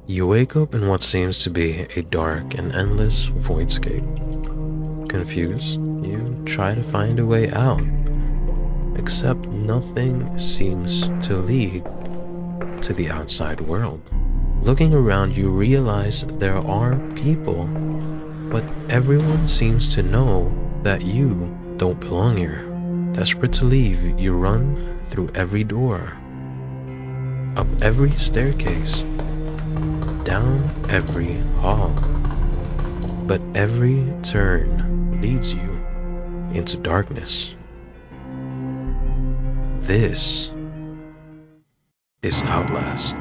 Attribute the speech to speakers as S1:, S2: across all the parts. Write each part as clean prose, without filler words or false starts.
S1: You wake up in what seems to be a dark and endless voidscape. Confused, you try to find a way out, except nothing seems to lead to the outside world. Looking around, you realize there are people, but everyone seems to know that you don't belong here. Desperate to leave, you run through every door, up every staircase, down every hall, but every turn leads you into darkness. This is Outlast.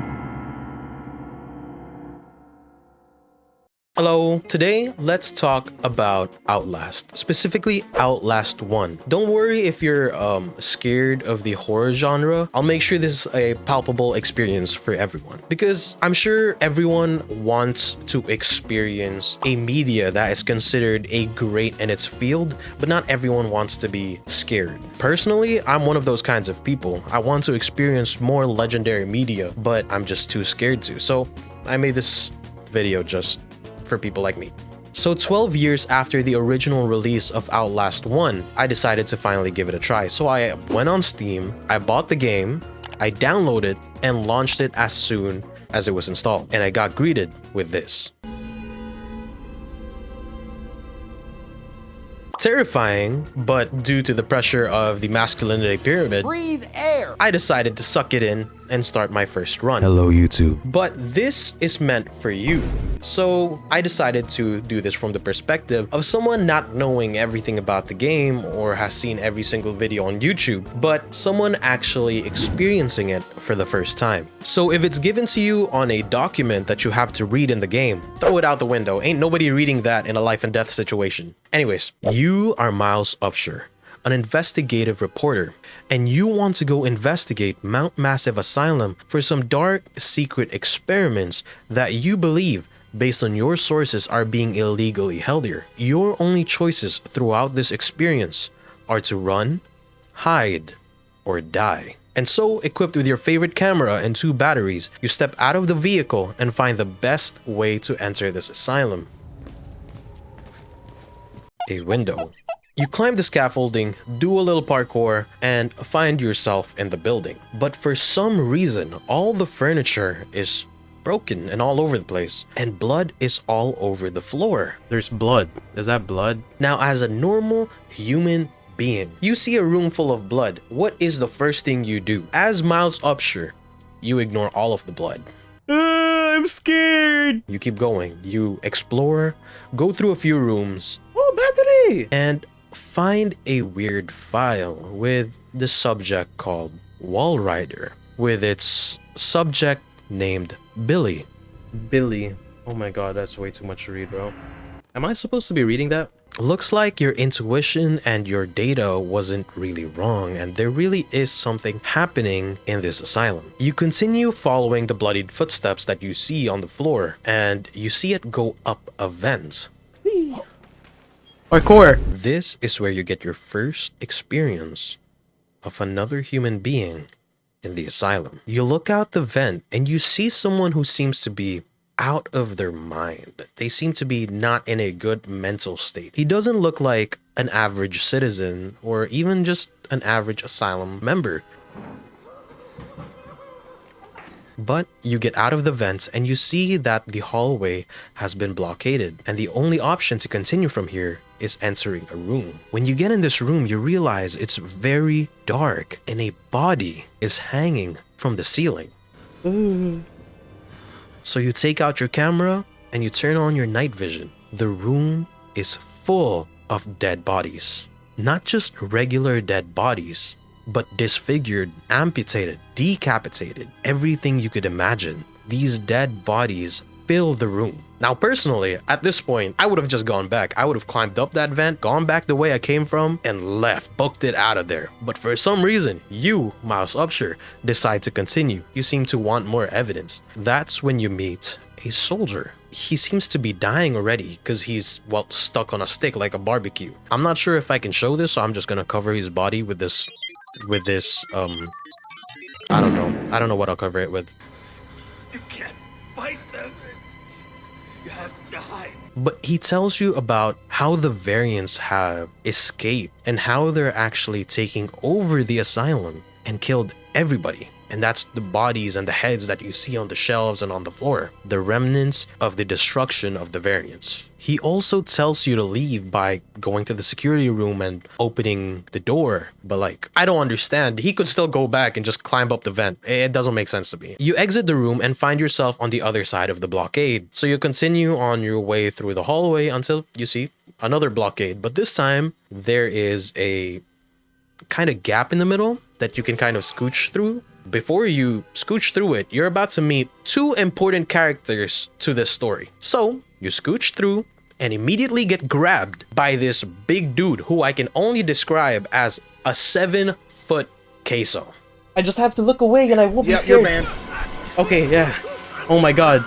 S1: Hello, today let's talk about Outlast, specifically Outlast 1. Don't worry if you're scared of the horror genre. I'll make sure this is a palpable experience for everyone, because I'm sure everyone wants to experience a media that is considered a great in its field, but not everyone wants to be scared. Personally, I'm one of those kinds of people. I want to experience more legendary media, but I'm just too scared to. So I made this video just for people like me. So 12 years after the original release of Outlast 1, I decided to finally give it a try. So I went on Steam, I bought the game, I downloaded and launched it as soon as it was installed. And I got greeted with this. Terrifying, but due to the pressure of the masculinity pyramid, breathe air, I decided to suck it in and start my first run. Hello, YouTube. But this is meant for you. So I decided to do this from the perspective of someone not knowing everything about the game or has seen every single video on YouTube, but someone actually experiencing it for the first time. So if it's given to you on a document that you have to read in the game, throw it out the window. Ain't nobody reading that in a life and death situation. Anyways, you are Miles Upshur, an investigative reporter, and you want to go investigate Mount Massive Asylum for some dark, secret experiments that you believe, based on your sources, are being illegally held here. Your only choices throughout this experience are to run, hide, or die. And so, equipped with your favorite camera and 2 batteries, you step out of the vehicle and find the best way to enter this asylum. A window. You climb the scaffolding, do a little parkour, and find yourself in the building. But for some reason, all the furniture is broken and all over the place, and blood is all over the floor. There's blood. Is that blood? Now, as a normal human being, you see a room full of blood. What is the first thing you do? As Miles Upshur, you ignore all of the blood. I'm scared. You keep going. You explore, go through a few rooms. Oh, battery! And find a weird file with the subject called Wall Rider, with its subject named Billy. Billy. Oh my god, that's way too much to read, bro. Am I supposed to be reading that? Looks like your intuition and your data wasn't really wrong, and there really is something happening in this asylum. You continue following the bloodied footsteps that you see on the floor, and you see it go up a vent. Parkour! This is where you get your first experience of another human being in the asylum. You look out the vent and you see someone who seems to be out of their mind. They seem to be not in a good mental state. He doesn't look like an average citizen or even just an average asylum member. But you get out of the vents and you see that the hallway has been blockaded, and the only option to continue from here is entering a room. When you get in this room, you realize it's very dark and a body is hanging from the ceiling. So you take out your camera and you turn on your night vision. The room is full of dead bodies. Not just regular dead bodies, but disfigured, amputated, decapitated, everything you could imagine. These dead bodies fill the room. Now, personally, at this point, I would have just gone back. I would have climbed up that vent, gone back the way I came from, and left, booked it out of there. But for some reason, you, Miles Upshur, decide to continue. You seem to want more evidence. That's when you meet a soldier. He seems to be dying already because he's, well, stuck on a stick like a barbecue. I'm not sure if I can show this, so I'm just gonna cover his body with this, I don't know what I'll cover it with.
S2: You can't fight You have died.
S1: But he tells you about how the variants have escaped and how they're actually taking over the asylum and killed everybody. And that's the bodies and the heads that you see on the shelves and on the floor, the remnants of the destruction of the variants. He also tells you to leave by going to the security room and opening the door. But like, I don't understand. He could still go back and just climb up the vent. It doesn't make sense to me. You exit the room and find yourself on the other side of the blockade. So you continue on your way through the hallway until you see another blockade. But this time there is a kind of gap in the middle that you can kind of scooch through. Before you scooch through it, you're about to meet two important characters to this story. So you scooch through and immediately get grabbed by this big dude who I can only describe as a 7-foot queso. I just have to look away and I won't be scared.
S2: You're banned.
S1: Okay, yeah. Oh my god.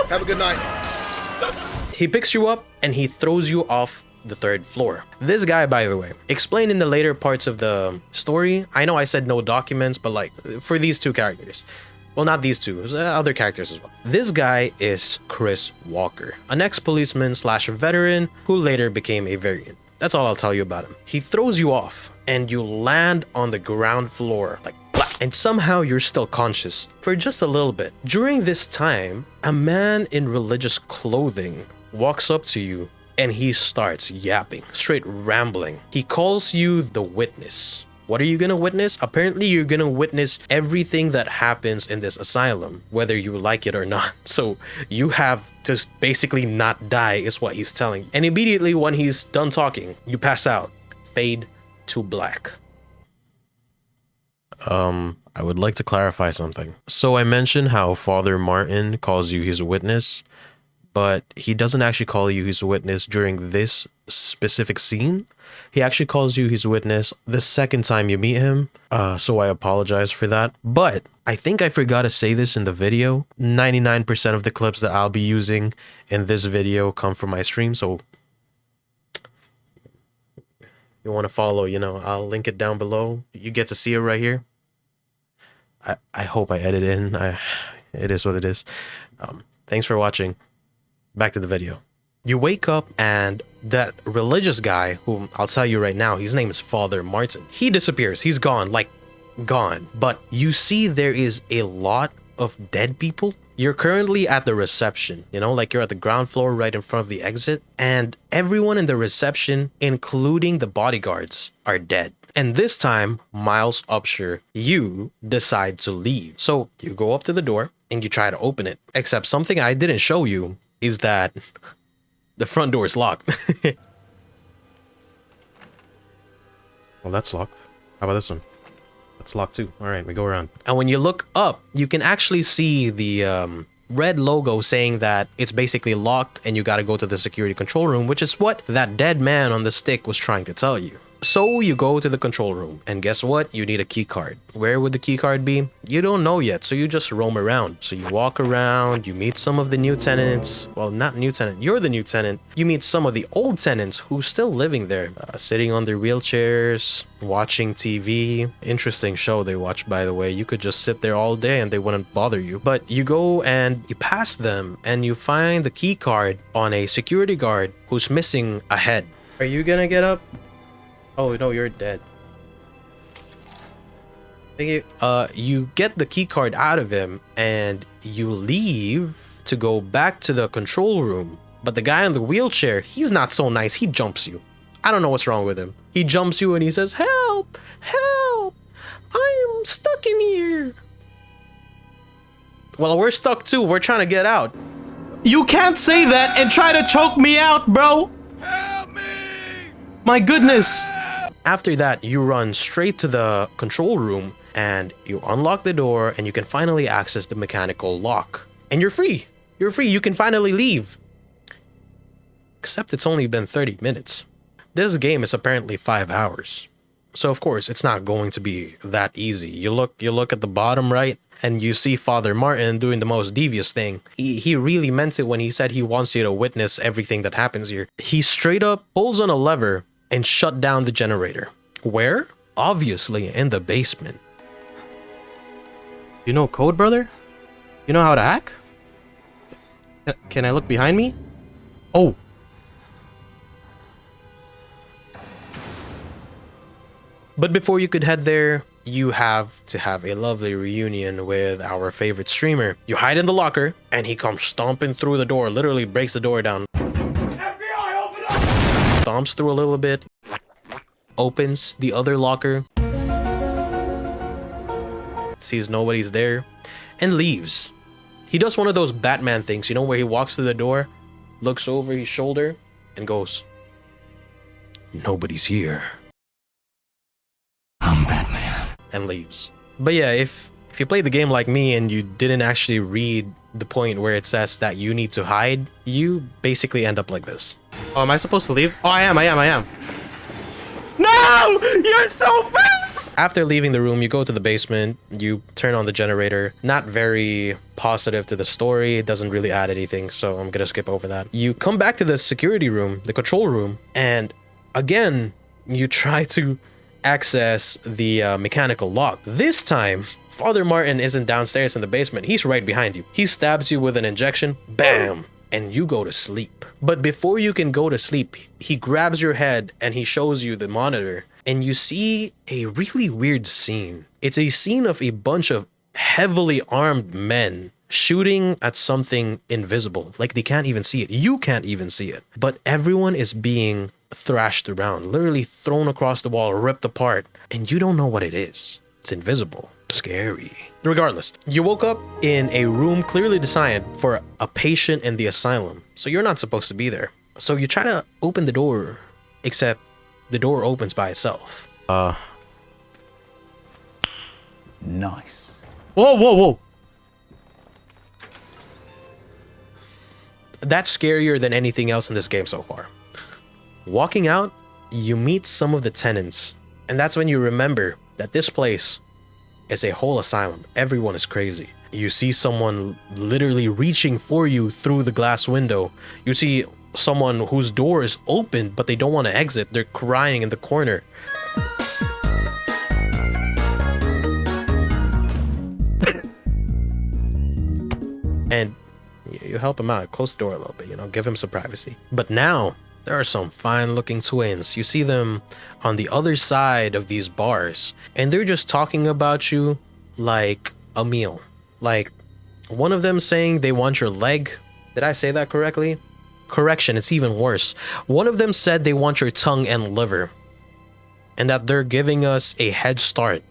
S2: Have a good night.
S1: He picks you up and he throws you off the 3rd floor. This guy, by the way, explained in the later parts of the story. I know I said no documents, but like for these two characters, well, not these two, other characters as well. This guy is Chris Walker, an ex-policeman / veteran who later became a variant. That's all I'll tell you about him. He throws you off and you land on the ground floor like blah, and somehow you're still conscious for just a little bit. During this time, a man in religious clothing walks up to you and he starts yapping, straight rambling. He calls you the witness. What are you gonna witness? Apparently you're gonna witness everything that happens in this asylum, whether you like it or not. So you have to basically not die is what he's telling. And immediately when he's done talking, you pass out. Fade to black. I would like to clarify something. So I mentioned how Father Martin calls you his witness, but he doesn't actually call you his witness during this specific scene. He actually calls you his witness the second time you meet him. So I apologize for that. But I think I forgot to say this in the video. 99% of the clips that I'll be using in this video come from my stream. So you want to follow, you know, I'll link it down below. You get to see it right here. I hope I edit in. It is what it is. Thanks for watching. Back to the video. You wake up and that religious guy, whom I'll tell you right now, his name is Father Martin. He disappears. He's gone, like gone. But you see there is a lot of dead people. You're currently at the reception, you know, like you're at the ground floor right in front of the exit. And everyone in the reception, including the bodyguards, are dead. And this time, Miles Upshur, you decide to leave. So you go up to the door and you try to open it. Except something I didn't show you is that the front door is locked. Well, that's locked. How about this one? That's locked too. All right, we go around. And when you look up, you can actually see the red logo saying that it's basically locked and you got to go to the security control room, which is what that dead man on the stick was trying to tell you. So you go to the control room and guess what? You need a key card. Where would the key card be? You don't know yet, so you just roam around. So you walk around, you meet some of the new tenants. Well, not new tenant, you're the new tenant. You meet some of the old tenants who's still living there, sitting on their wheelchairs, watching TV. Interesting show they watch, by the way. You could just sit there all day and they wouldn't bother you. But you go and you pass them and you find the key card on a security guard who's missing a head. Are you gonna get up? Oh no, you're dead. You get the key card out of him and you leave to go back to the control room. But the guy in the wheelchair, he's not so nice. He jumps you. I don't know what's wrong with him. He jumps you and he says, "Help! Help! I'm stuck in here." Well, we're stuck too. We're trying to get out.
S3: You can't say that and try to choke me out, bro.
S2: Help me!
S3: My goodness.
S1: After that, you run straight to the control room and you unlock the door and you can finally access the mechanical lock. And you're free. You're free. You can finally leave. Except it's only been 30 minutes. This game is apparently 5 hours. So of course, it's not going to be that easy. You look at the bottom right and you see Father Martin doing the most devious thing. He really meant it when he said he wants you to witness everything that happens here. He straight up pulls on a lever and shut down the generator. Where? Obviously in the basement.
S3: You know code, brother? You know how to hack? Can I look behind me? Oh.
S1: But before you could head there, you have to have a lovely reunion with our favorite streamer. You hide in the locker, and he comes stomping through the door, literally breaks the door down.
S2: FBI, open up!
S1: Stomps through a little bit, opens the other locker, sees nobody's there, and leaves. He does one of those Batman things, you know, where he walks through the door, looks over his shoulder, and goes, "Nobody's here."
S2: I'm Batman.
S1: And leaves. But yeah, if you played the game like me and you didn't actually read the point where it says that you need to hide, you basically end up like this.
S3: Oh, am I supposed to leave? Oh, I am. No! You're so fast!
S1: After leaving the room, you go to the basement, you turn on the generator. Not very positive to the story, it doesn't really add anything, so I'm gonna skip over that. You come back to the security room, the control room, and again, you try to access the mechanical lock. This time, Father Martin isn't downstairs in the basement, he's right behind you. He stabs you with an injection, bam, and you go to sleep. But before you can go to sleep, he grabs your head and he shows you the monitor, and you see a really weird scene. It's a scene of a bunch of heavily armed men shooting at something invisible, like they can't even see it. You can't even see it, but everyone is being thrashed around, literally thrown across the wall, ripped apart, and you don't know what it is. It's invisible. Scary. Regardless, you woke up in a room clearly designed for a patient in the asylum, so you're not supposed to be there. So you try to open the door, except the door opens by itself.
S2: Nice.
S3: Whoa.
S1: That's scarier than anything else in this game so far. Walking out, you meet some of the tenants, and that's when you remember that this place is a whole asylum. Everyone is crazy. You see someone literally reaching for you through the glass window. You see someone whose door is open, but they don't want to exit. They're crying in the corner. And you help him out, close the door a little bit, you know, give him some privacy. But now, there are some fine-looking twins. You see them on the other side of these bars, and they're just talking about you like a meal. Like, one of them saying they want your leg. Did I say that correctly? Correction, it's even worse. One of them said they want your tongue and liver, and that they're giving us a head start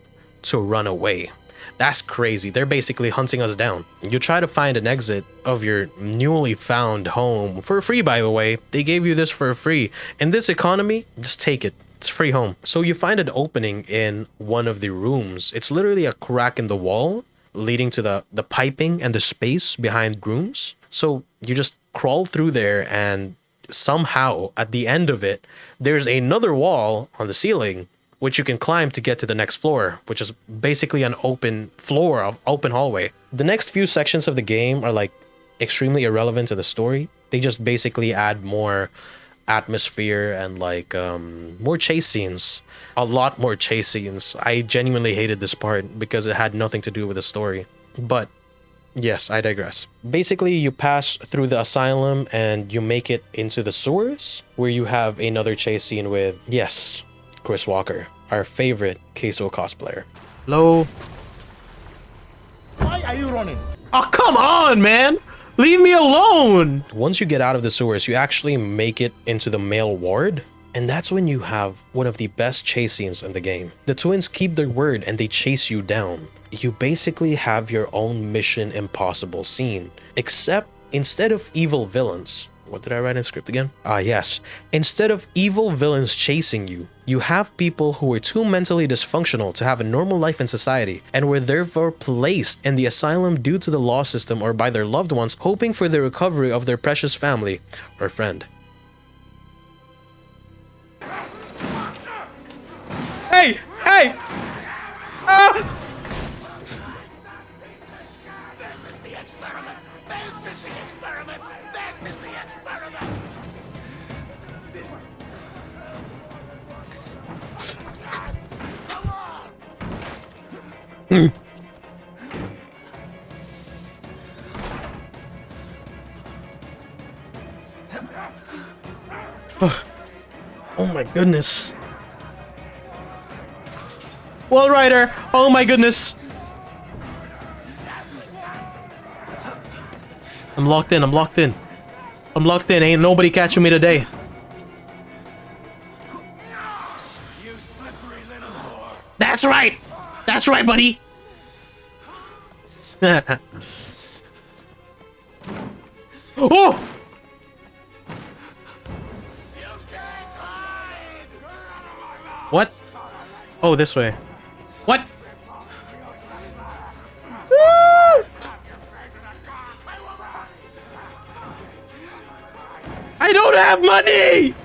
S1: to run away. That's crazy. They're basically hunting us down. You try to find an exit of your newly found home for free, by the way. They gave you this for free. In this economy, just take it. It's free home. So you find an opening in one of the rooms. It's literally a crack in the wall leading to the piping and the space behind rooms. So you just crawl through there, and somehow at the end of it, there's another wall on the ceiling which you can climb to get to the next floor, which is basically an open floor of open hallway. The next few sections of the game are like extremely irrelevant to the story. They just basically add more atmosphere and like more chase scenes. A lot more chase scenes. I genuinely hated this part because it had nothing to do with the story. But yes, I digress. Basically, you pass through the asylum and you make it into the sewers, where you have another chase scene with, yes, Chris Walker, our favorite Queso cosplayer.
S3: Hello?
S2: Why are you running?
S3: Oh, come on, man! Leave me alone!
S1: Once you get out of the sewers, you actually make it into the male ward, and that's when you have one of the best chase scenes in the game. The twins keep their word and they chase you down. You basically have your own Mission Impossible scene, except instead of evil villains, what did I write in script again? Yes. Instead of evil villains chasing you, you have people who are too mentally dysfunctional to have a normal life in society and were therefore placed in the asylum due to the law system or by their loved ones, hoping for the recovery of their precious family or friend.
S3: Hey! Hey! Ah! Oh my goodness. Well, Ryder, oh my goodness. I'm locked in, I'm locked in. I'm locked in, ain't nobody catching me today. That's right! That's right, buddy! Oh! What? Oh, this way. What? I don't have money!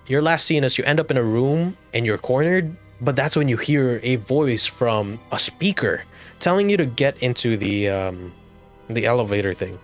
S1: Your last scene is you end up in a room and you're cornered, but that's when you hear a voice from a speaker telling you to get into the elevator thing.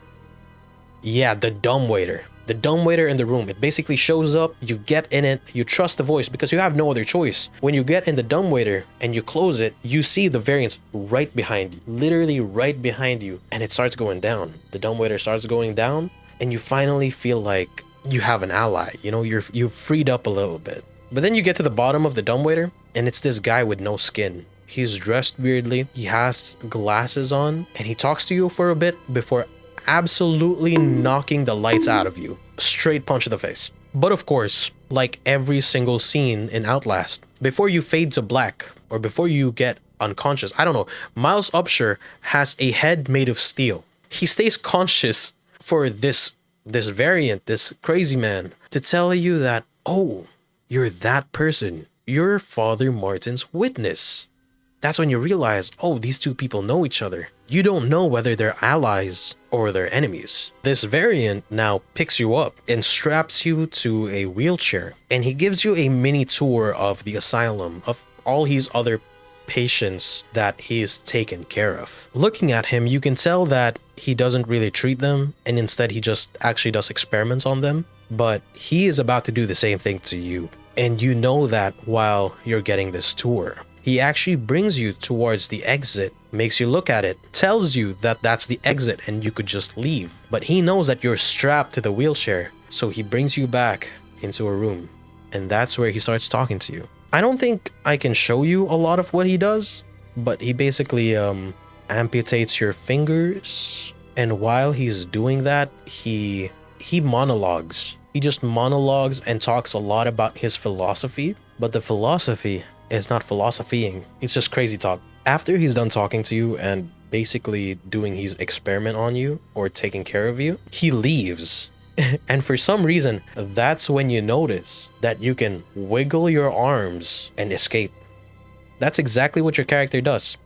S1: Yeah, the dumbwaiter. The dumbwaiter in the room. It basically shows up, you get in it, you trust the voice because you have no other choice. When you get in the dumbwaiter and you close it, you see the variants right behind you. Literally right behind you. And it starts going down. The dumbwaiter starts going down and you finally feel like you have an ally. You know, you've freed up a little bit. But then you get to the bottom of the dumbwaiter and it's this guy with no skin. He's dressed weirdly. He has glasses on and he talks to you for a bit before absolutely knocking the lights out of you. Straight punch to the face. But of course, like every single scene in Outlast, before you fade to black or before you get unconscious, I don't know, Miles Upshur has a head made of steel. He stays conscious for this variant, this crazy man, to tell you that, oh, you're that person. You're Father Martin's witness. That's when you realize, oh, these two people know each other. You don't know whether they're allies or they're enemies. This variant now picks you up and straps you to a wheelchair, and he gives you a mini tour of the asylum, of all his other patients that he's taken care of. Looking at him, you can tell that he doesn't really treat them, and instead he just actually does experiments on them. But he is about to do the same thing to you, and you know that while you're getting this tour. He actually brings you towards the exit, makes you look at it, tells you that that's the exit and you could just leave. But he knows that you're strapped to the wheelchair, so he brings you back into a room. And that's where he starts talking to you. I don't think I can show you a lot of what he does, but he basically amputates your fingers. And while he's doing that, he monologues. He just monologues and talks a lot about his philosophy, but the philosophy is not philosophying. It's just crazy talk. After he's done talking to you and basically doing his experiment on you or taking care of you, he leaves. And for some reason, that's when you notice that you can wiggle your arms and escape. That's exactly what your character does.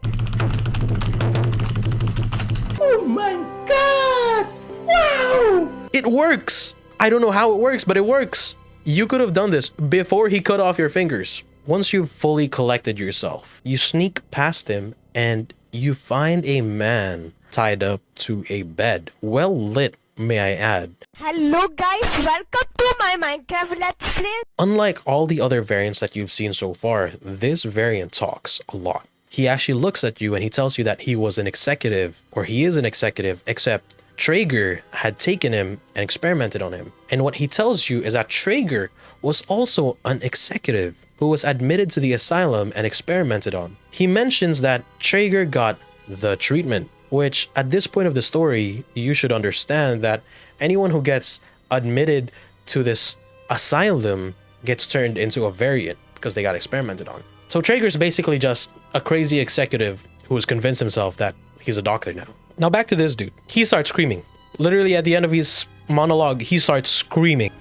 S4: Oh my god! Wow!
S1: It works! I don't know how it works, but it works. You could have done this before he cut off your fingers. Once you've fully collected yourself, you sneak past him and you find a man tied up to a bed. Well lit, may I add.
S5: Hello guys, welcome to my Minecraft Let's Play.
S1: Unlike all the other variants that you've seen so far, this variant talks a lot. He actually looks at you and he tells you that he was an executive, or he is an executive, except Traeger had taken him and experimented on him. And what he tells you is that Traeger was also an executive who was admitted to the asylum and experimented on. He mentions that Traeger got the treatment, which at this point of the story, you should understand that anyone who gets admitted to this asylum gets turned into a variant because they got experimented on. So Traeger's basically just a crazy executive who has convinced himself that he's a doctor now. Now back to this dude. He starts screaming. Literally at the end of his monologue, he starts screaming.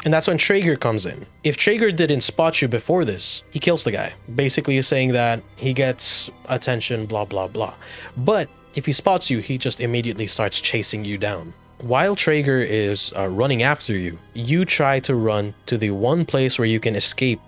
S1: And that's when Traeger comes in. If Traeger didn't spot you before this, he kills the guy. Basically saying that he gets attention, blah, blah, blah. But if he spots you, he just immediately starts chasing you down. While Traeger is running after you, you try to run to the one place where you can escape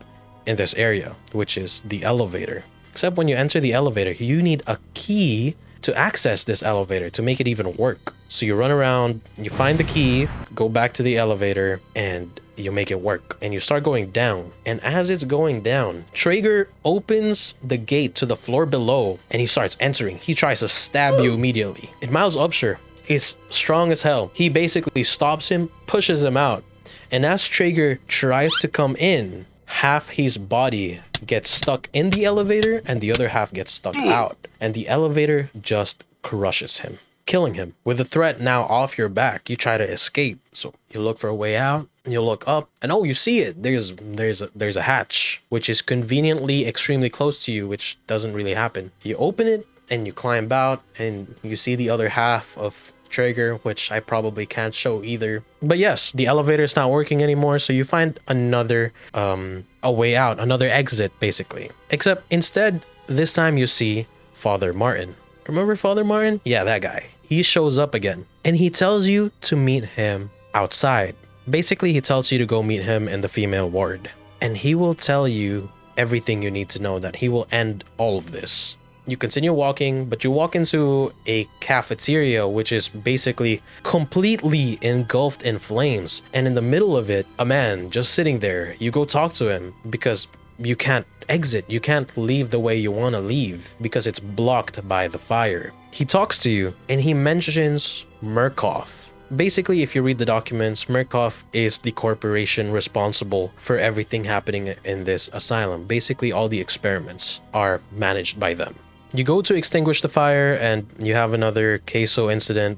S1: in this area, which is the elevator. Except when you enter the elevator, you need a key to access this elevator to make it even work. So you run around, you find the key, go back to the elevator, and you make it work. And you start going down. And as it's going down, Traeger opens the gate to the floor below and he starts entering. He tries to stab you immediately. And Miles Upshur is strong as hell. He basically stops him, pushes him out. And as Traeger tries to come in, half his body gets stuck in the elevator and the other half gets stuck out. And the elevator just crushes him, killing him. With the threat now off your back, you try to escape. So you look for a way out, you look up, and oh, you see it. There's a hatch, which is conveniently extremely close to you, which doesn't really happen. You open it and you climb out and you see the other half of Traeger, which I probably can't show either. But yes, the elevator is not working anymore, so you find another a way out, another exit basically. Except instead, this time you see Father Martin. Remember Father Martin? Yeah, that guy. He shows up again and he tells you to meet him outside. Basically, he tells you to go meet him in the female ward, and he will tell you everything you need to know, that he will end all of this. You continue walking, but you walk into a cafeteria, which is basically completely engulfed in flames. And in the middle of it, a man just sitting there. You go talk to him because you can't exit. You can't leave the way you want to leave because it's blocked by the fire. He talks to you and he mentions Murkoff. Basically, if you read the documents, Murkoff is the corporation responsible for everything happening in this asylum. Basically, all the experiments are managed by them. You go to extinguish the fire and you have another queso incident.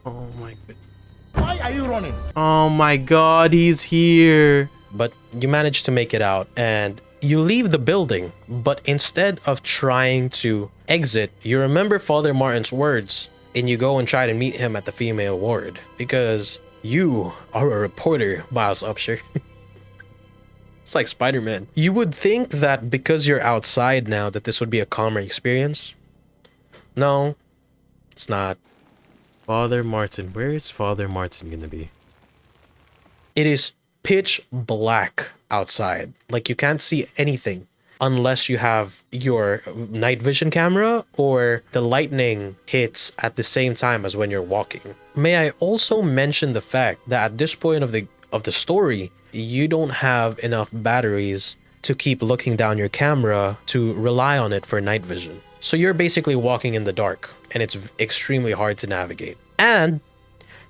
S3: Oh my god.
S2: Why are you running?
S3: Oh my god, he's here.
S1: But you manage to make it out and you leave the building. But instead of trying to exit, you remember Father Martin's words and you go and try to meet him at the female ward because you are a reporter, Miles Upshur. It's like Spider-Man. You would think that because you're outside now that this would be a calmer experience. No, it's not.
S3: Father Martin. Where is Father Martin gonna be?
S1: It is pitch black outside. Like you can't see anything unless you have your night vision camera or the lightning hits at the same time as when you're walking. May I also mention the fact that at this point of the story, you don't have enough batteries to keep looking down your camera to rely on it for night vision. So you're basically walking in the dark and it's extremely hard to navigate. And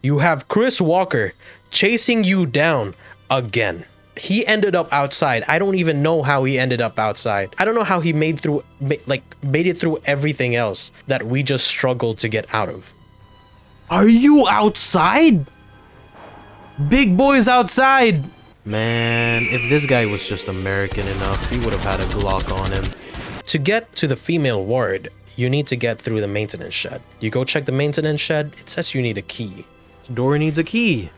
S1: you have Chris Walker chasing you down again. He ended up outside. I don't even know how he ended up outside. I don't know how he made it through everything else that we just struggled to get out of.
S3: Are you outside? Big boy's outside. Man, if this guy was just American enough, he would have had a Glock on him.
S1: To get to the female ward, you need to get through the maintenance shed. You go check the maintenance shed, it says you need a key.
S3: The door needs a key.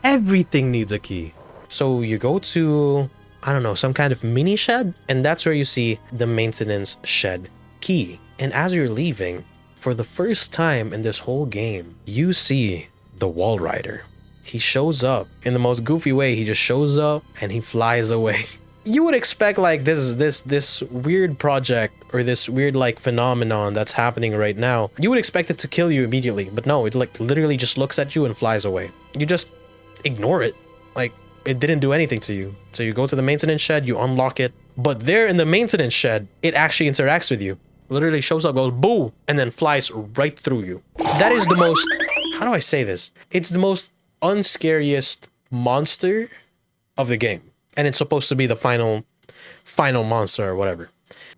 S3: Everything needs a key.
S1: So you go to, I don't know, some kind of mini shed, and that's where you see the maintenance shed key. And as you're leaving, for the first time in this whole game, you see the wall rider. He shows up in the most goofy way. He just shows up and he flies away. You would expect like this weird project or this weird like phenomenon that's happening right now. You would expect it to kill you immediately, but no, it like literally just looks at you and flies away. You just ignore it. Like it didn't do anything to you. So you go to the maintenance shed, you unlock it, but there in the maintenance shed, it actually interacts with you. Literally shows up, goes boo, and then flies right through you. That is the most, how do I say this? It's the most unscariest monster of the game. And it's supposed to be the final monster or whatever.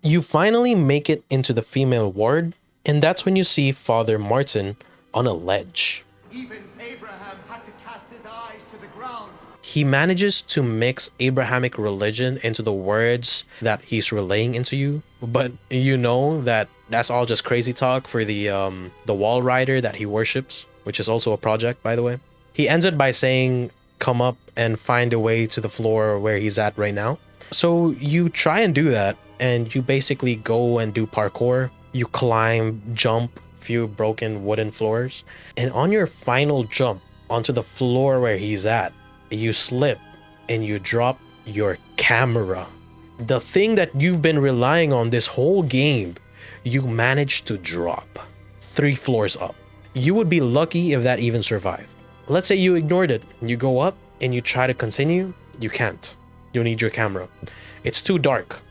S1: You finally make it into the female ward, and that's when you see Father Martin on a ledge.
S2: Even Abraham had to cast his eyes to the ground.
S1: He manages to mix Abrahamic religion into the words that he's relaying into you, but you know that that's all just crazy talk for the wall rider that he worships, which is also a project, by the way. He ends it by saying, come up and find a way to the floor where he's at right now. So you try and do that, and you basically go and do parkour. You climb, jump, few broken wooden floors, and on your final jump onto the floor where he's at, you slip and you drop your camera. The thing that you've been relying on this whole game, you managed to drop 3 floors up. You would be lucky if that even survived. Let's say you ignored it. You go up and you try to continue. You can't. You need your camera. It's too dark.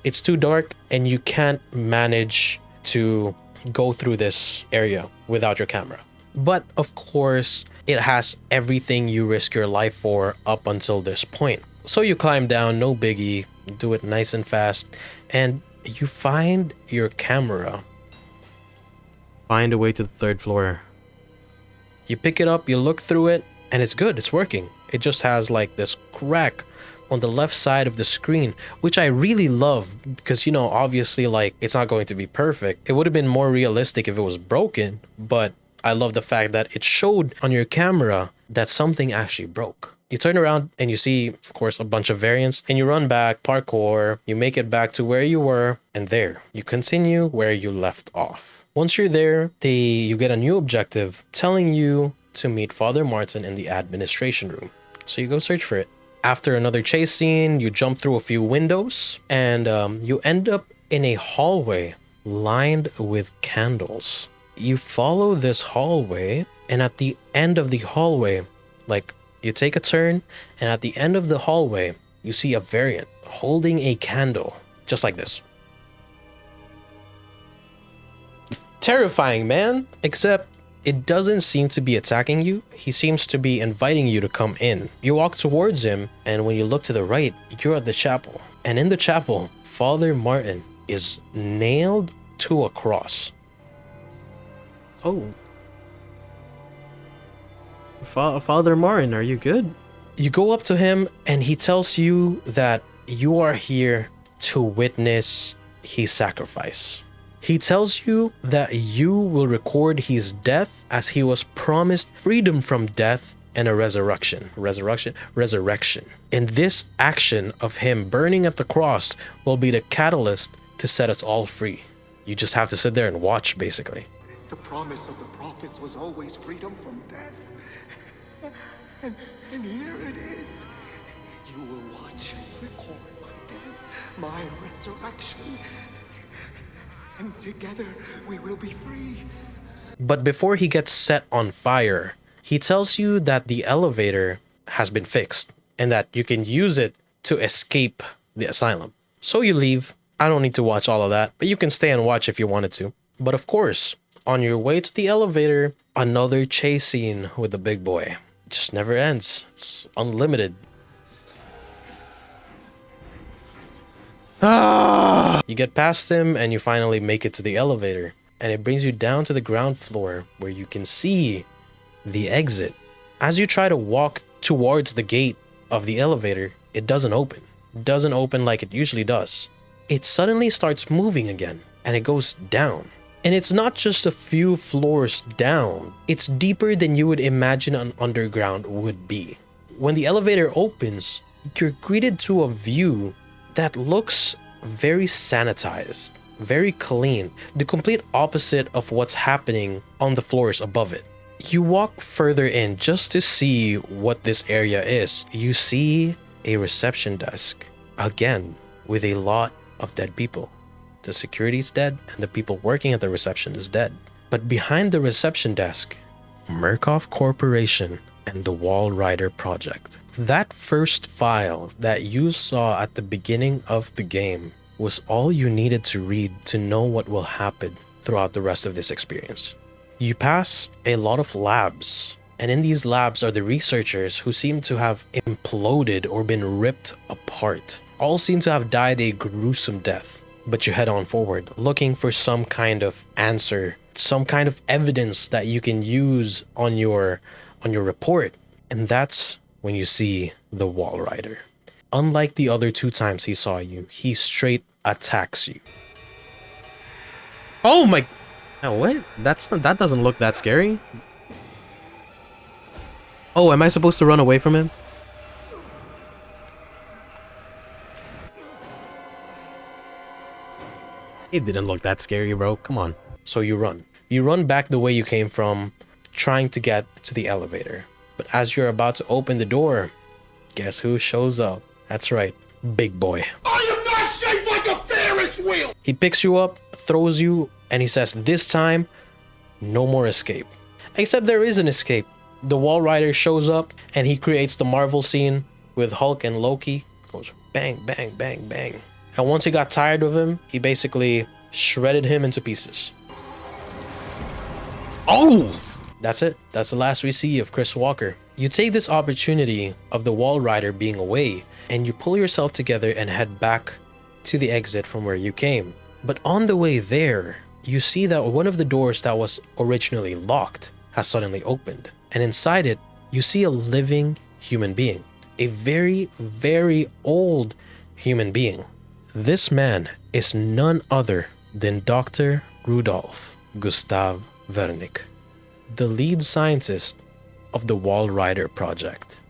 S1: It's too dark and you can't manage to go through this area without your camera. But of course, it has everything you risk your life for up until this point. So you climb down, no biggie, do it nice and fast, and you find your camera.
S3: Find a way to the 3rd floor.
S1: You pick it up, you look through it, and it's good, it's working. It just has like this crack on the left side of the screen, which I really love because, you know, obviously like it's not going to be perfect. It would have been more realistic if it was broken, but I love the fact that it showed on your camera that something actually broke. You turn around and you see, of course, a bunch of variants, and you run back, parkour, you make it back to where you were, and there, you continue where you left off. Once you're there, you get a new objective telling you to meet Father Martin in the administration room. So you go search for it. After another chase scene, you jump through a few windows, and you end up in a hallway lined with candles. You follow this hallway, and at the end of the hallway, like you take a turn, and at the end of the hallway, you see a variant holding a candle, just like this. Terrifying, man, except it doesn't seem to be attacking you. He seems to be inviting you to come in. You walk towards him, and when you look to the right, you're at the chapel. And in the chapel, Father Martin is nailed to a cross.
S3: Oh. Father Martin, are you good?
S1: You go up to him and he tells you that you are here to witness his sacrifice. He tells you that you will record his death as he was promised freedom from death and a resurrection. Resurrection. And this action of him burning at the cross will be the catalyst to set us all free. You just have to sit there and watch, basically.
S2: The promise of the prophets was always freedom from death. And here it is. You will watch and record my death, my resurrection. And together we will be free.
S1: But before he gets set on fire, he tells you that the elevator has been fixed and that you can use it to escape the asylum. So you leave. I don't need to watch all of that, but you can stay and watch if you wanted to. But of course, on your way to the elevator, another chase scene with the big boy. It just never ends. It's unlimited. You get past him and you finally make it to the elevator. And it brings you down to the ground floor where you can see the exit. As you try to walk towards the gate of the elevator, it doesn't open. It doesn't open like it usually does. It suddenly starts moving again and it goes down. And it's not just a few floors down. It's deeper than you would imagine an underground would be. When the elevator opens, you're greeted to a view that looks very sanitized, very clean, the complete opposite of what's happening on the floors above it. You walk further in just to see what this area is. You see a reception desk, again, with a lot of dead people. The security's dead, and the people working at the reception is dead. But behind the reception desk, Murkoff Corporation and the Wall Rider Project. That first file that you saw at the beginning of the game was all you needed to read to know what will happen throughout the rest of this experience. You pass a lot of labs, and in these labs are the researchers who seem to have imploded or been ripped apart. All seem to have died a gruesome death. But you head on forward, looking for some kind of answer, some kind of evidence that you can use on your report. And that's when you see the Wall Rider. Unlike the other 2 times he saw you, he straight attacks you.
S3: Oh my... Now what? That doesn't look that scary. Oh, am I supposed to run away from him? It didn't look that scary, bro. Come on.
S1: So you run. You run back the way you came from, trying to get to the elevator. But as you're about to open the door, guess who shows up? That's right, Big Boy.
S2: I am not shaped like a Ferris wheel!
S1: He picks you up, throws you, and he says, this time, no more escape. Except there is an escape. The Wall Rider shows up and he creates the Marvel scene with Hulk and Loki. Goes bang, bang, bang, bang. And once he got tired of him, he basically shredded him into pieces.
S3: Oh!
S1: That's it. That's the last we see of Chris Walker. You take this opportunity of the Wall Rider being away and you pull yourself together and head back to the exit from where you came. But on the way there, you see that one of the doors that was originally locked has suddenly opened. And inside it, you see a living human being. A very, very old human being. This man is none other than Dr. Rudolf Gustav Wernick, the lead scientist of the Wall Rider project.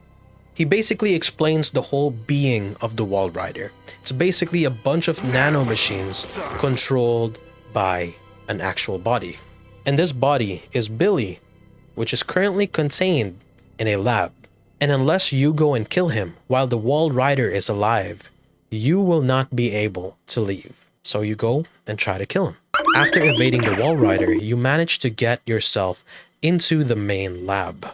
S1: He basically explains the whole being of the Wall Rider. It's basically a bunch of nanomachines controlled by an actual body. And this body is Billy, which is currently contained in a lab. And unless you go and kill him while the Wall Rider is alive, you will not be able to leave. So you go and try to kill him. After evading the Wall Rider, you manage to get yourself into the main lab.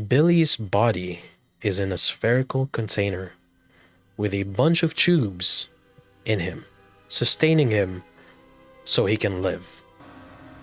S1: Billy's body is in a spherical container with a bunch of tubes in him, sustaining him so he can live.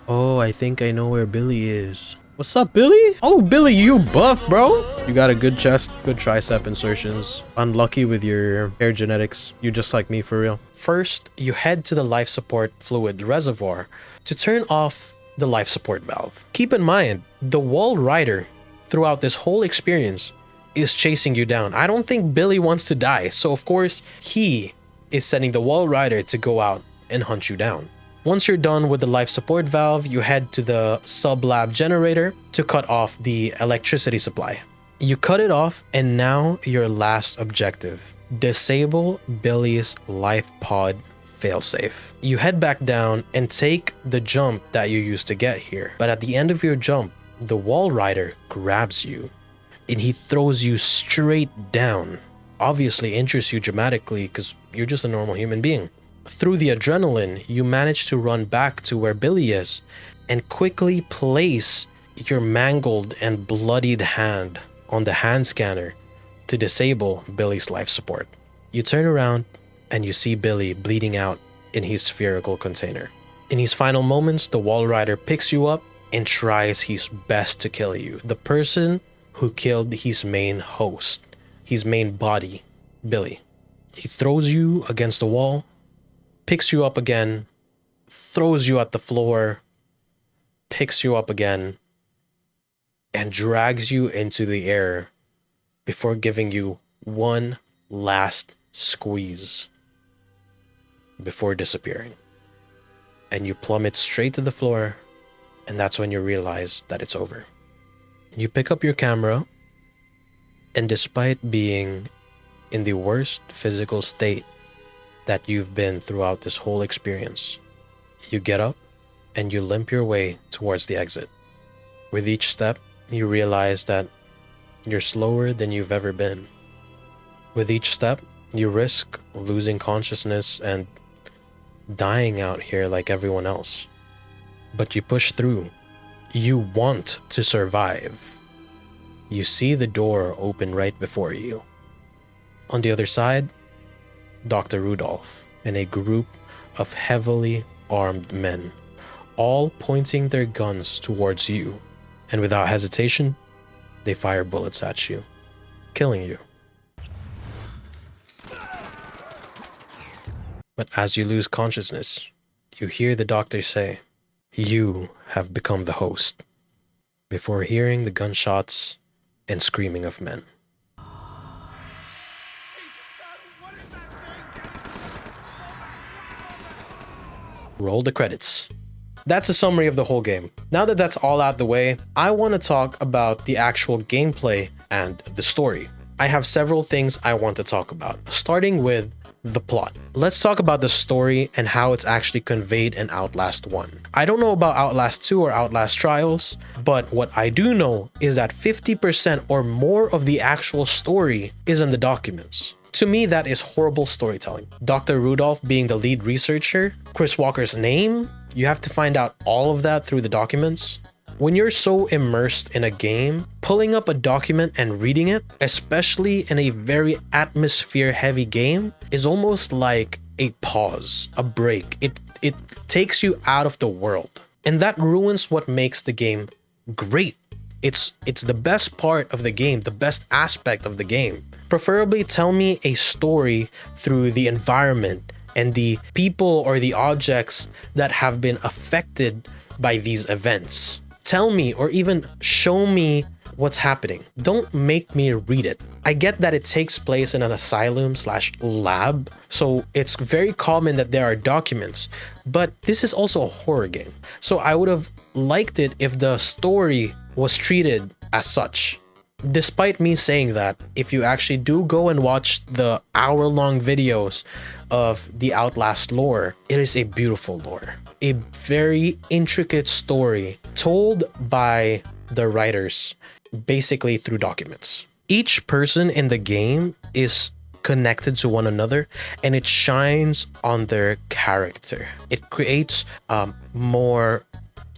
S3: Oh, I think I know where Billy is. What's up, Billy? Oh, Billy, you buff, bro. You got a good chest, good tricep insertions. Unlucky with your hair genetics. You just like me for real.
S1: First, you head to the life support fluid reservoir to turn off the life support valve. Keep in mind, the Wall Rider, throughout this whole experience, is chasing you down. I don't think Billy wants to die, so of course, he is sending the Wall Rider to go out and hunt you down. Once you're done with the life support valve, you head to the sub-lab generator to cut off the electricity supply. You cut it off, and now your last objective: disable Billy's life pod failsafe. You head back down and take the jump that you used to get here. But at the end of your jump, the Wall Rider grabs you and he throws you straight down. Obviously injures you dramatically because you're just a normal human being. Through the adrenaline, you manage to run back to where Billy is and quickly place your mangled and bloodied hand on the hand scanner to disable Billy's life support. You turn around and you see Billy bleeding out in his spherical container. In his final moments, the Wall Rider picks you up and tries his best to kill you. The person who killed his main host, his main body, Billy. He throws you against the wall, picks you up again, throws you at the floor, picks you up again, and drags you into the air before giving you one last squeeze before disappearing. And you plummet straight to the floor, and that's when you realize that it's over. You pick up your camera, and despite being in the worst physical state that you've been throughout this whole experience, you get up and you limp your way towards the exit. With each step, you realize that you're slower than you've ever been. With each step, you risk losing consciousness and dying out here like everyone else. But you push through. You want to survive. You see the door open right before you. On the other side, Dr. Rudolph and a group of heavily armed men, all pointing their guns towards you. And without hesitation, they fire bullets at you, killing you. But as you lose consciousness, you hear the doctor say, "You have become the host," before hearing the gunshots and screaming of men. Roll the credits. That's a summary of the whole game. Now that that's all out the way, I want to talk about the actual gameplay and the story. I have several things I want to talk about, starting with the plot. Let's talk about the story and how it's actually conveyed in Outlast 1. I don't know about Outlast 2 or Outlast Trials, but what I do know is that 50% or more of the actual story is in the documents. To me, that is horrible storytelling. Dr. Rudolph being the lead researcher, Chris Walker's name, you have to find out all of that through the documents. When you're so immersed in a game, pulling up a document and reading it, especially in a very atmosphere-heavy game, is almost like a pause, a break. It takes you out of the world. And that ruins what makes the game great. It's the best part of the game, the best aspect of the game. Preferably tell me a story through the environment and the people or the objects that have been affected by these events. Tell me or even show me what's happening. Don't make me read it. I get that it takes place in an asylum/lab, so it's very common that there are documents, but this is also a horror game. So I would have liked it if the story was treated as such. Despite me saying that, if you actually do go and watch the hour-long videos of the Outlast lore, it is a beautiful lore. A very intricate story told by the writers, basically through documents. Each person in the game is connected to one another, and it shines on their character. It creates more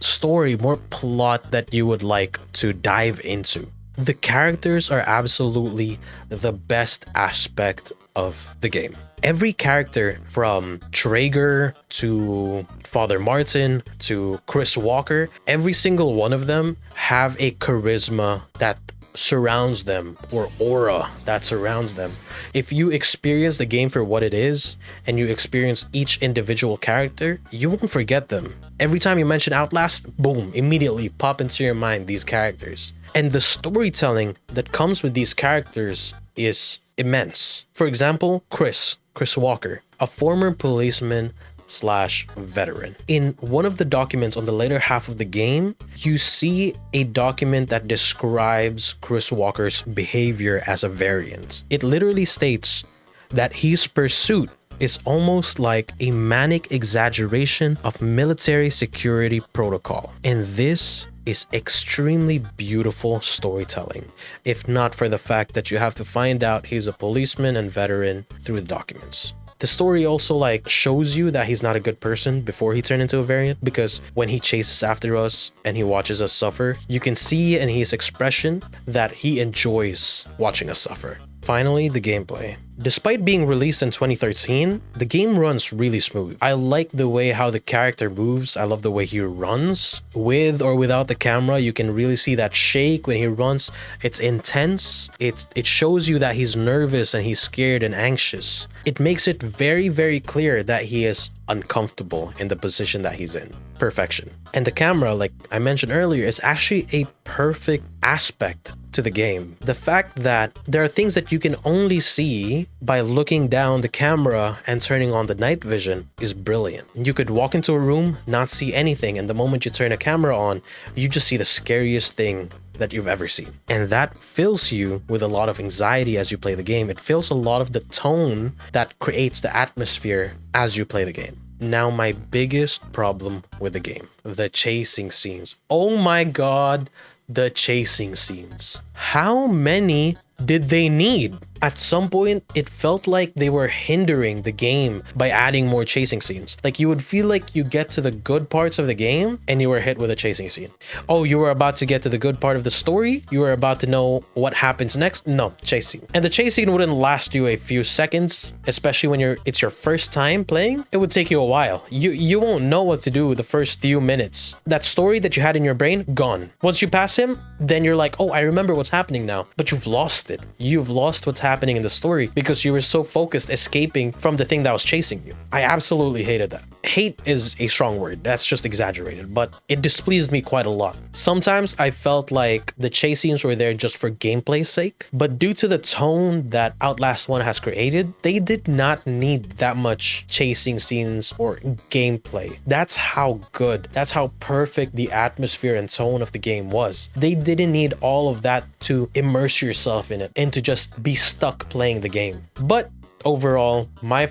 S1: story, more plot that you would like to dive into. The characters are absolutely the best aspect of the game. Every character, from Traeger to Father Martin to Chris Walker, every single one of them have a charisma that surrounds them, or aura that surrounds them. If you experience the game for what it is and you experience each individual character, you won't forget them. Every time you mention Outlast, boom, immediately pop into your mind these characters. And the storytelling that comes with these characters is immense. For example, Chris Walker, a former policeman/veteran. In one of the documents on the later half of the game, you see a document that describes Chris Walker's behavior as a variant. It literally states that his pursuit is almost like a manic exaggeration of military security protocol. And this is extremely beautiful storytelling, if not for the fact that you have to find out he's a policeman and veteran through the documents. The story also shows you that he's not a good person before he turned into a variant, because when he chases after us and he watches us suffer, you can see in his expression that he enjoys watching us suffer. Finally, the gameplay. Despite being released in 2013, the game runs really smooth. I like the way how the character moves. I love the way he runs. With or without the camera, you can really see that shake when he runs. It's intense. It shows you that he's nervous and he's scared and anxious. It makes it very, very clear that he is uncomfortable in the position that he's in. Perfection. And the camera, like I mentioned earlier, is actually a perfect aspect to the game. The fact that there are things that you can only see by looking down the camera and turning on the night vision is brilliant. You could walk into a room, not see anything, and the moment you turn a camera on, you just see the scariest thing that you've ever seen. And that fills you with a lot of anxiety as you play the game. It fills a lot of the tone that creates the atmosphere as you play the game. Now, my biggest problem with the game, the chasing scenes. Oh my god, the chasing scenes. How many did they need? At some point, it felt like they were hindering the game by adding more chasing scenes. Like, you would feel like you get to the good parts of the game and you were hit with a chasing scene. Oh, you were about to get to the good part of the story? You were about to know what happens next? No, chase scene. And the chase scene wouldn't last you a few seconds, especially when it's your first time playing. It would take you a while. You won't know what to do the first few minutes. That story that you had in your brain, gone. Once you pass him, then you're like, oh, I remember what's happening now. But you've lost it. You've lost what's happening in the story because you were so focused escaping from the thing that was chasing you. I absolutely hated that. Hate is a strong word. That's just exaggerated, but it displeased me quite a lot. Sometimes I felt like the chase scenes were there just for gameplay's sake, but due to the tone that Outlast 1 has created, they did not need that much chasing scenes or gameplay. That's how good, that's how perfect the atmosphere and tone of the game was. They didn't need all of that to immerse yourself in it and to just be stuck playing the game. But overall, my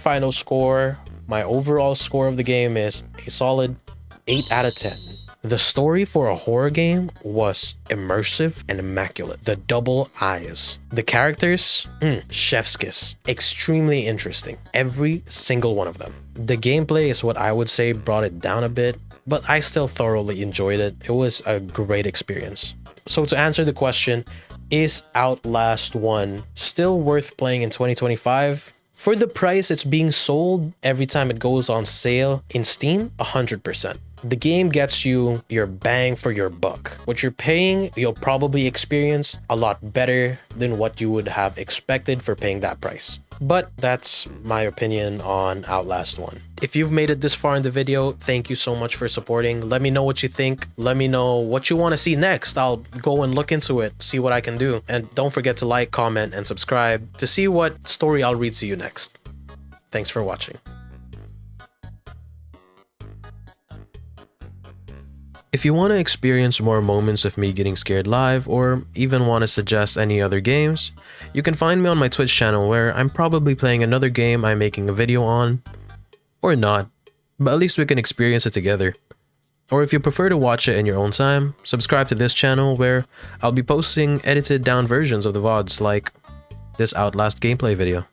S1: overall score of the game is a solid 8 out of 10. The story for a horror game was immersive and immaculate. The double eyes. The characters, chef's kiss. Extremely interesting. Every single one of them. The gameplay is what I would say brought it down a bit. but I still thoroughly enjoyed it. It was a great experience. So to answer the question, is Outlast 1 still worth playing in 2025? For the price it's being sold every time it goes on sale in Steam, 100%. The game gets you your bang for your buck. What you're paying, you'll probably experience a lot better than what you would have expected for paying that price. But that's my opinion on Outlast 1. If you've made it this far in the video, thank you so much for supporting. Let me know what you think. Let me know what you want to see next. I'll go and look into it, see what I can do. And don't forget to like, comment, and subscribe to see what story I'll read to you next. Thanks for watching. If you want to experience more moments of me getting scared live, or even want to suggest any other games, you can find me on my Twitch channel where I'm probably playing another game I'm making a video on. Or not, but at least we can experience it together. Or if you prefer to watch it in your own time, subscribe to this channel where I'll be posting edited down versions of the VODs like this Outlast gameplay video.